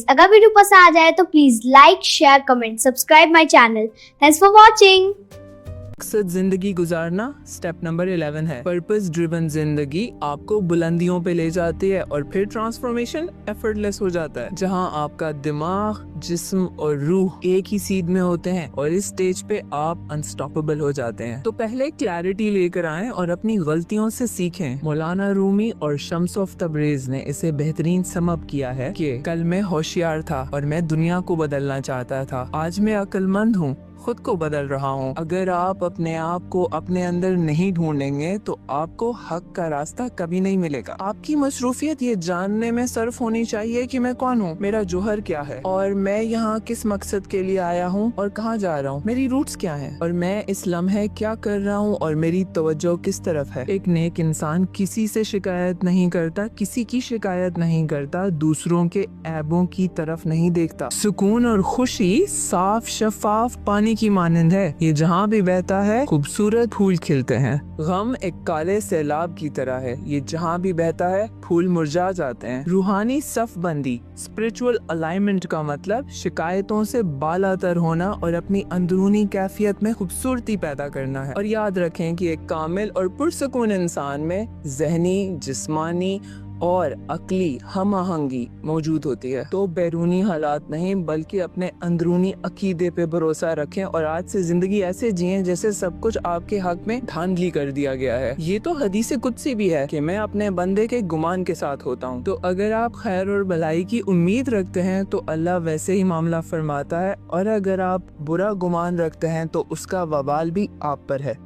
अगर वीडियो पसंद आ जाए तो please like, share, comment, subscribe my channel. Thanks for watching. मकसद जिंदगी गुजारना स्टेप नंबर 11 है। पर्पस ड्रिवन जिंदगी आपको बुलंदियों पे ले जाती है और फिर ट्रांसफॉर्मेशन एफर्टलेस हो जाता है, जहां आपका दिमाग, जिस्म और रूह एक ही सीध में होते हैं और इस स्टेज पे आप अनस्टॉपेबल हो जाते हैं। तो पहले क्लैरिटी लेकर आएं और अपनी गलतियों से सीखें। मौलाना रूमी और शम्स ऑफ तबरेज ने इसे बेहतरीन समअप किया है कि कल मैं होशियार था और मैं दुनिया को बदलना चाहता था, आज मैं अक्लमंद हूँ, खुद को बदल रहा हूँ। अगर आप अपने आप को अपने अंदर नहीं ढूंढेंगे तो आपको हक का रास्ता कभी नहीं मिलेगा। आपकी मसरूफियत ये जानने में सर्फ होनी चाहिए कि मैं कौन हूँ, मेरा जोहर क्या है और मैं यहाँ किस मकसद के लिए आया हूँ और कहाँ जा रहा हूँ, मेरी रूट्स क्या हैं और मैं इस लम्हे क्या कर रहा हूँ और मेरी तवज्जो किस तरफ है। एक नेक इंसान किसी से शिकायत नहीं करता, किसी की शिकायत नहीं करता, दूसरों के ऐबों की तरफ नहीं देखता। सुकून और खुशी साफ शफाफ पानी की मानंद है, ये जहाँ भी बहता है खूबसूरत फूल खिलते हैं। गम एक काले सैलाब की तरह है, ये जहाँ भी बहता है फूल मुरझा जाते हैं। रूहानी सफ बंदी, स्पिरिचुअल अलाइनमेंट का मतलब शिकायतों से बालातर होना और अपनी अंदरूनी कैफियत में खूबसूरती पैदा करना है। और याद रखें कि एक कामिल और पुरसुकून इंसान में ज़हनी, जिस्मानी और अक्ली हम आहंगी मौजूद होती है। तो बैरूनी हालात नहीं बल्कि अपने अंदरूनी अकीदे पे भरोसा रखें और आज से जिंदगी ऐसे जिएं जैसे सब कुछ आपके हक में धांधली कर दिया गया है। ये तो हदीस कुदसी भी है कि मैं अपने बंदे के गुमान के साथ होता हूँ। तो अगर आप खैर और भलाई की उम्मीद रखते हैं तो अल्लाह वैसे ही मामला फरमाता है, और अगर आप बुरा गुमान रखते हैं तो उसका वबाल भी आप पर है।